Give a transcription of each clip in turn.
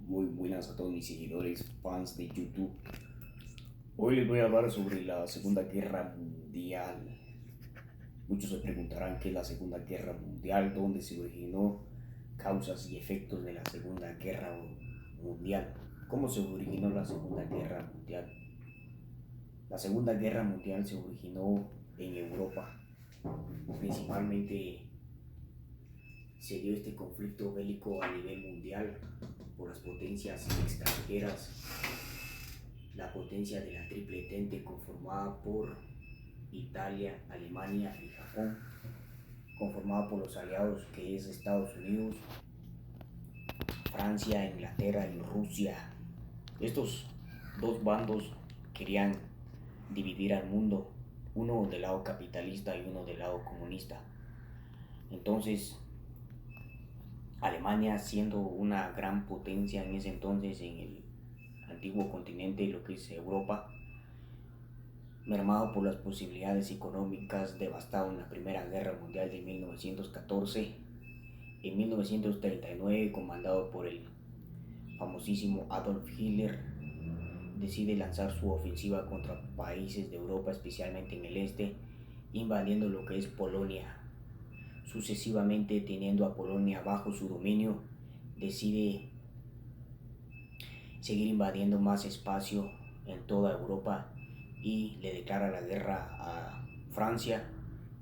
Muy buenas a todos mis seguidores, fans de YouTube. Hoy les voy a hablar sobre la Segunda Guerra Mundial. Muchos se preguntarán qué es la Segunda Guerra Mundial, dónde se originó, causas y efectos de la Segunda Guerra Mundial. ¿Cómo se originó la Segunda Guerra Mundial? La Segunda Guerra Mundial se originó en Europa. Principalmente se dio este conflicto bélico a nivel mundial por las potencias extranjeras, la potencia de la Triple Entente conformada por Italia, Alemania y Japón, conformada por los aliados que es Estados Unidos, Francia, Inglaterra y Rusia. Estos dos bandos querían dividir al mundo, uno del lado capitalista y uno del lado comunista. Entonces, Alemania, siendo una gran potencia en ese entonces en el antiguo continente, lo que es Europa, mermado por las posibilidades económicas, devastado en la Primera Guerra Mundial de 1914, en 1939, comandado por el famosísimo Adolf Hitler, decide lanzar su ofensiva contra países de Europa, especialmente en el este, invadiendo lo que es Polonia. Sucesivamente, teniendo a Polonia bajo su dominio, decide seguir invadiendo más espacio en toda Europa y le declara la guerra a Francia.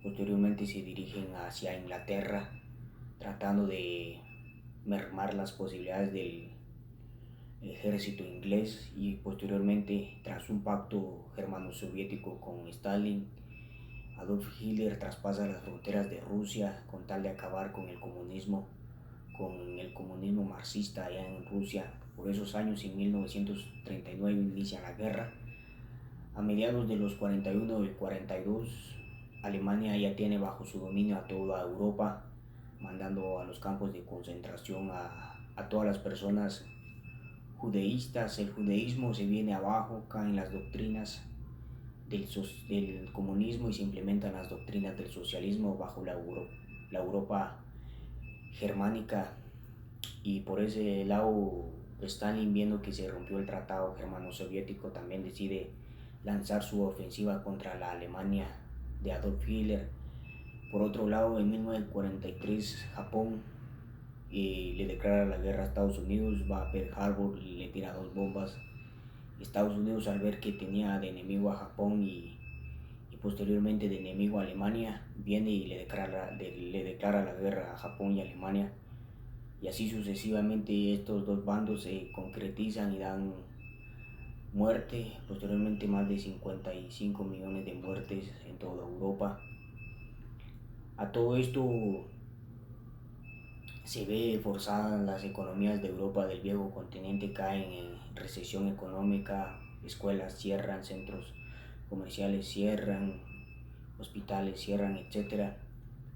Posteriormente se dirigen hacia Inglaterra, tratando de mermar las posibilidades del ejército inglés, y posteriormente, tras un pacto germano-soviético con Stalin, Adolf Hitler traspasa las fronteras de Rusia con tal de acabar con el comunismo marxista allá en Rusia. Por esos años, en 1939, inicia la guerra. A mediados de los 41 y 42, Alemania ya tiene bajo su dominio a toda Europa, mandando a los campos de concentración a todas las personas judeístas. El judaísmo se viene abajo, caen las doctrinas del comunismo y se implementan las doctrinas del socialismo bajo la Europa germánica. Y por ese lado, Stalin, viendo que se rompió el tratado germano-soviético, también decide lanzar su ofensiva contra la Alemania de Adolf Hitler. Por otro lado, en 1943, Japón le declara la guerra a Estados Unidos, va a Pearl Harbor y le tira dos bombas. Estados Unidos, al ver que tenía de enemigo a Japón y posteriormente de enemigo a Alemania, viene y le declara la guerra a Japón y Alemania. Y así sucesivamente estos dos bandos se concretizan y dan muerte, posteriormente más de 55 millones de muertes en toda Europa. A todo esto se ve forzadas las economías de Europa, del viejo continente, caen en recesión económica, escuelas cierran, centros comerciales cierran, hospitales cierran, etcétera.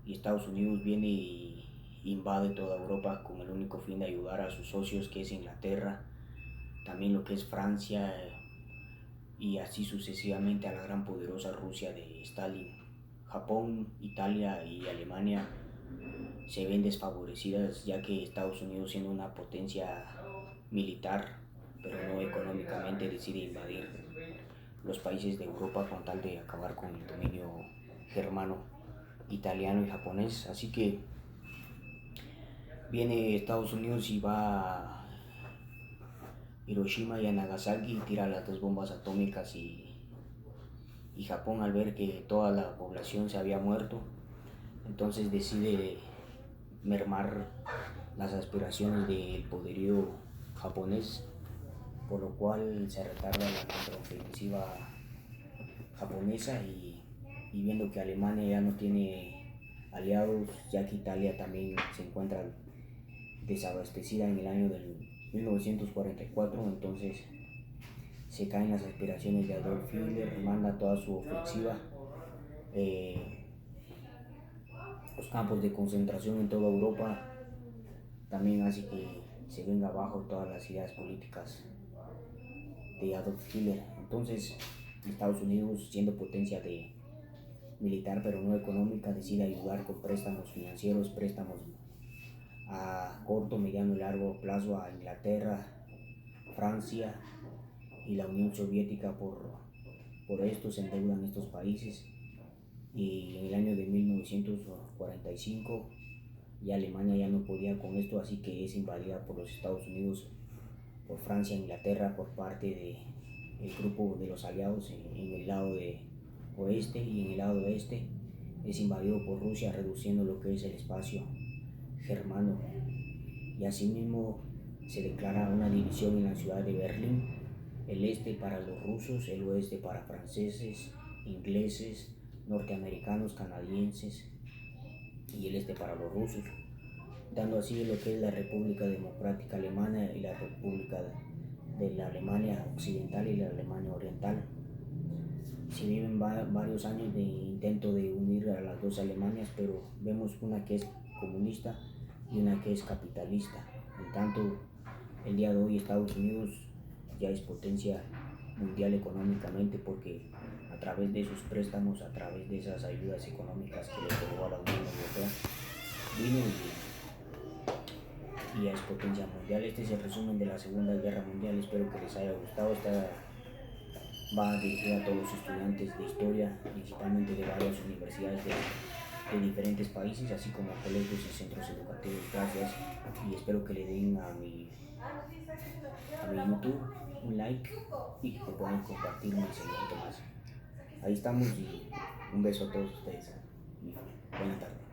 Y Estados Unidos viene y invade toda Europa con el único fin de ayudar a sus socios, que es Inglaterra, también lo que es Francia, y así sucesivamente a la gran poderosa Rusia de Stalin. Japón, Italia y Alemania se ven desfavorecidas, ya que Estados Unidos, siendo una potencia militar pero no económicamente, decide invadir los países de Europa con tal de acabar con el dominio germano, italiano y japonés. Así que viene Estados Unidos y va a Hiroshima y a Nagasaki y tira las dos bombas atómicas, y Japón, al ver que toda la población se había muerto, entonces decide mermar las aspiraciones del poderío japonés, por lo cual se retarda la contraofensiva japonesa, y viendo que Alemania ya no tiene aliados, ya que Italia también se encuentra desabastecida en el año del 1944, entonces se caen las aspiraciones de Adolf Hitler, manda toda su ofensiva. Eh, los campos de concentración en toda Europa también hace que se venga abajo todas las ideas políticas de Adolf Hitler. Entonces, Estados Unidos, siendo potencia militar pero no económica, decide ayudar con préstamos financieros, préstamos a corto, mediano y largo plazo a Inglaterra, Francia y la Unión Soviética por esto, se endeudan estos países. Y en el año de 1945 ya Alemania ya no podía con esto, así que es invadida por los Estados Unidos, por Francia e Inglaterra por parte del grupo de los aliados en el lado de oeste, y en el lado oeste es invadido por Rusia, reduciendo lo que es el espacio germano. Y asimismo se declara una división en la ciudad de Berlín, el este para los rusos, el oeste para franceses, ingleses, norteamericanos, canadienses, y el este para los rusos, dando así lo que es la República Democrática Alemana y la República de la Alemania Occidental y la Alemania Oriental. Se viven varios años de intento de unir a las dos Alemanias, pero vemos una que es comunista y una que es capitalista. En tanto, el día de hoy Estados Unidos ya es potencia mundial económicamente, porque a través de esos préstamos, a través de esas ayudas económicas que le otorgó a la Unión Europea, vino y ya es potencia mundial. Este es el resumen de la Segunda Guerra Mundial. Espero que les haya gustado. Esta va dirigida a todos los estudiantes de historia, principalmente de varias universidades de diferentes países, así como colegios y centros educativos. Gracias, y espero que le den a mi YouTube un like y que puedan compartir mi segmento más. Ahí estamos, y un beso a todos ustedes y buena tarde.